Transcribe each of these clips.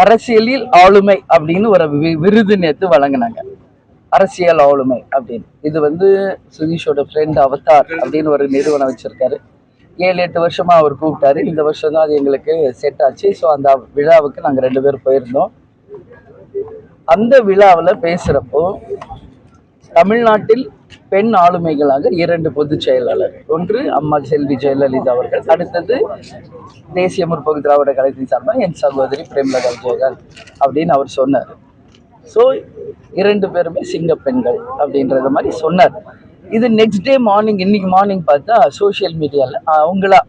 அரசியலில் ஆளுமை அப்படின்னு ஒரு விருது நேற்று வழங்கினாங்க. அரசியல் ஆளுமை அப்படின்னு. இது சுதீஷோட ஃப்ரெண்ட் அவதார் அப்படின்னு ஒரு நிறுவனம் வச்சிருக்காரு. 7-8 வருஷமா அவர் கூப்பிட்டாரு. இந்த வருஷம் தான் அது எங்களுக்கு செட் ஆச்சு. ஸோ அந்த விழாவுக்கு நாங்கள் 2 பேர் போயிருந்தோம். அந்த விழாவில் பேசுகிறப்போ தமிழ்நாட்டில் பெண் ஆளுமைகளாக 2 பொதுச் செயலாளர், ஒன்று அம்மா செல்வி ஜெயலலிதா அவர்கள், அடுத்தது தேசிய முற்போக்கு திராவிட கழகத்தின் சார்பாக என் சகோதரி பிரேமலதா விஜயகாந்த் அப்படின்னு அவர் சொன்னார். ஸோ 2 பேருமே சிங்க பெண்கள் அப்படின்றத மாதிரி சொன்னார். இது நெக்ஸ்ட் டே மார்னிங், இன்னைக்கு மார்னிங் பார்த்தா சோசியல் மீடியாவில் அவங்களா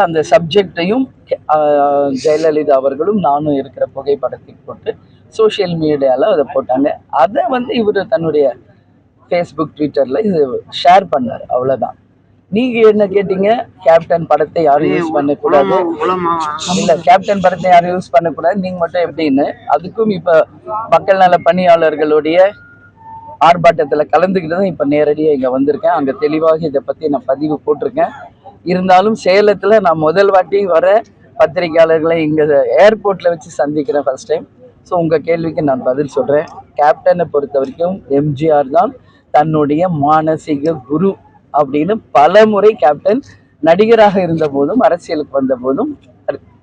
அந்த சப்ஜெக்டையும் ஜெயலலிதா அவர்களும் நானும் இருக்கிற புகைப்படத்தை போட்டு சோசியல் மீடியாவில் அதை போட்டாங்க. அதை இவர் தன்னுடைய ஃபேஸ்புக் ட்விட்டரில் இது ஷேர் பண்ணார். அவ்வளோதான். நீங்கள் என்ன கேட்டீங்க, கேப்டன் படத்தை யாரும் யூஸ் பண்ணக்கூடாது, இல்லை கேப்டன் படத்தை யாரும் யூஸ் பண்ணக்கூடாது நீங்கள் மட்டும் எப்படின்னு. அதுக்கும் இப்போ மக்கள் நல பணியாளர்களுடைய ஆர்ப்பாட்டத்தில் கலந்துக்கிட்டு தான் இப்போ நேரடியாக இங்கே வந்திருக்கேன். அங்கே தெளிவாக இதை பற்றி நான் பதிவு போட்டிருக்கேன். இருந்தாலும் சேலத்தில் நான் முதல் வாட்டி வர பத்திரிகையாளர்களை இங்கே ஏர்போர்ட்டில் வச்சு சந்திக்கிறேன் ஃபர்ஸ்ட் டைம். ஸோ உங்கள் கேள்விக்கு நான் பதில் சொல்கிறேன். கேப்டனை பொறுத்த வரைக்கும் எம்ஜிஆர் தான் தன்னுடைய மானசீக குரு அப்படின்னு பல முறை கேப்டன் நடிகராக இருந்த போதும் அரசியலுக்கு வந்த போதும்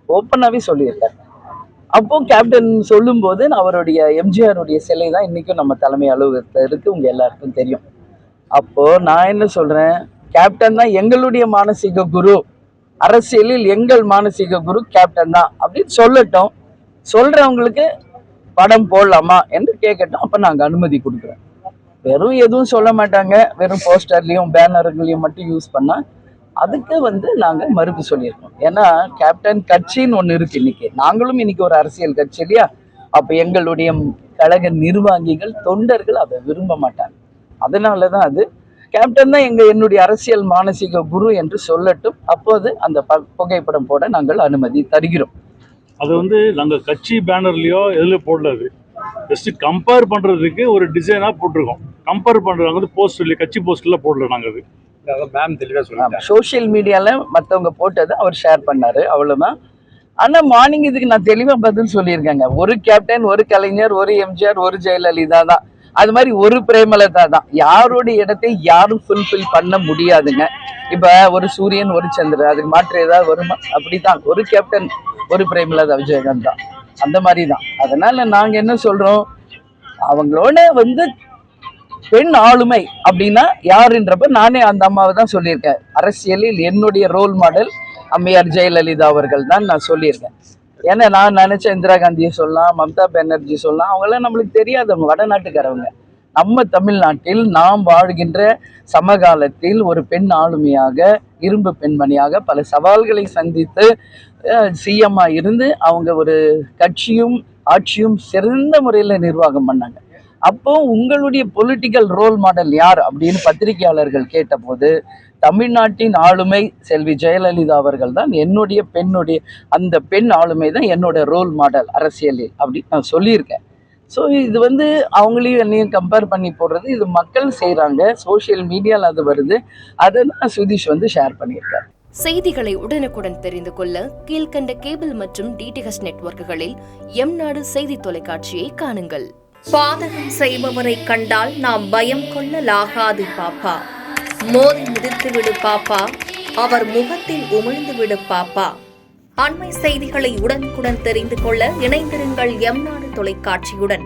ஓப்பனாகவே சொல்லியிருக்கார். அப்போ கேப்டன் சொல்லும்போது அவருடைய எம்ஜிஆருடைய சிலை தான் இன்னைக்கும் நம்ம தலைமை அலுவலகத்தில் இருக்கு, உங்க எல்லாருக்கும் தெரியும். அப்போ நான் என்ன சொல்றேன், கேப்டன் தான் எங்களுடைய மானசீக குரு, அரசியலில் எங்கள் மானசீக குரு கேப்டன் தான் அப்படின்னு சொல்லட்டும். சொல்றவங்களுக்கு படம் போடலாமா என்று கேட்கட்டும். அப்ப நாங்க அனுமதி கொடுக்குறோம். வெறும் எதுவும் சொல்ல மாட்டாங்க, வெறும் போஸ்டர்லையும் பேனர்களையும் மட்டும் யூஸ் பண்ணா அதுக்கு நாங்க மறுப்பு சொல்லியிருக்கோம். ஏன்னா கேப்டன் கட்சின்னு ஒண்ணு இருக்கு. இன்னைக்கு நாங்களும் இன்னைக்கு ஒரு அரசியல் கட்சி இல்லையா? அப்ப எங்களுடைய கழக நிர்வாகிகள் தொண்டர்கள் அதை விரும்ப மாட்டாங்க. அதனாலதான் அது கேப்டன் தான் என்னுடைய அரசியல் மானசீக குரு என்று சொல்லட்டும். அப்போது அந்த புகைப்படம் போட நாங்கள் அனுமதி தருகிறோம். அது நாங்க கட்சி பேனர்லயோ எதுல போடல, ஜஸ்ட் கம்பேர் பண்றதுக்கு ஒரு டிசைனா போட்டிருக்கோம். கம்பேர் பண்றாங்க போஸ்டர்ல, கட்சி போஸ்டர்ல போடல. நாங்க அது சோசியல் மீடியால மற்றவங்க போட்டதை அவர் ஷேர் பண்ணாரு, அவ்வளவுதான். ஆனா மார்னிங் இதுக்கு நான் தெளிவா பதில் சொல்லியிருக்கேங்க. ஒரு கேப்டன், ஒரு கலைஞர், ஒரு எம்ஜிஆர், ஒரு ஜெயலலிதா தான். அது மாதிரி ஒரு பிரேமலதா தான். யாருடைய இடத்தை யாரும் ஃபுல்ஃபில் பண்ண முடியாதுங்க. இப்ப ஒரு சூரியன், ஒரு சந்திரன், அதுக்கு மாற்று ஏதாவது வருமா? அப்படிதான். ஒரு கேப்டன், ஒரு பிரேமலதா விஜயகாந்த் தான். அந்த மாதிரி தான். அதனால நாங்க என்ன சொல்றோம், அவங்களோட பெண் ஆளுமை அப்படின்னா யாருன்றப்ப நானே அந்த அம்மாவை தான் சொல்லியிருக்கேன். அரசியலில் என்னுடைய ரோல் மாடல் அம்மையார் ஜெயலலிதா அவர்கள் தான் நான் சொல்லியிருக்கேன். ஏன்னா நான் நினைச்ச இந்திரா காந்தியை சொல்லலாம், மம்தா பானர்ஜி சொல்லலாம், அவங்களாம் நம்மளுக்கு தெரியாதவங்க, வடநாட்டுக்காரவங்க. நம்ம தமிழ்நாட்டில் நாம் வாழ்கின்ற சமகாலத்தில் ஒரு பெண் ஆளுமையாக, இரும்பு பெண்மணியாக பல சவால்களை சந்தித்து சிஎம்மா இருந்து அவங்க ஒரு கட்சியும் ஆட்சியும் சிறந்த முறையில் நிர்வாகம் பண்ணாங்க. அப்போ உங்களுடைய பொலிட்டிக்கல் ரோல் மாடல் யார் அப்படின்னு பத்திரிகையாளர்கள் கேட்டபோது தமிழ்நாட்டின் ஆளுமை செல்வி ஜெயலலிதா அவர்கள் தான் அந்த பெண் ஆளுமை தான் என்னோட ரோல் மாடல் அரசியலில் அப்படின்னு நான் சொல்லியிருக்கேன். ஸோ இது அவங்களையும் என்னையும் கம்பேர் பண்ணி போடுறது, இது மக்கள் செய்கிறாங்க, சோசியல் மீடியாவில் அது வருது. அதை தான் சுதீஷ் ஷேர் பண்ணியிருக்காரு. செய்திகளை உடனுக்குடன் தெரிந்து கொள்ள கீழ்கண்ட கேபிள் மற்றும் டிடிஹெச் நெட்வொர்க்குகளில் எம்நாடு செய்தி தொலைக்காட்சியை காணுங்கள். பாதகம் செய்பவரை கண்டால் நாம் பயம் கொள்ளலாகாது பாப்பா. மோதி மிதித்து விடு பாப்பா, அவர் முகத்தில் உமிழ்ந்து விடு பாப்பா. அண்மை செய்திகளை உடனுக்குடன் தெரிந்து கொள்ள இணைந்திருங்கள் எம்நாடு தொலைக்காட்சியுடன்.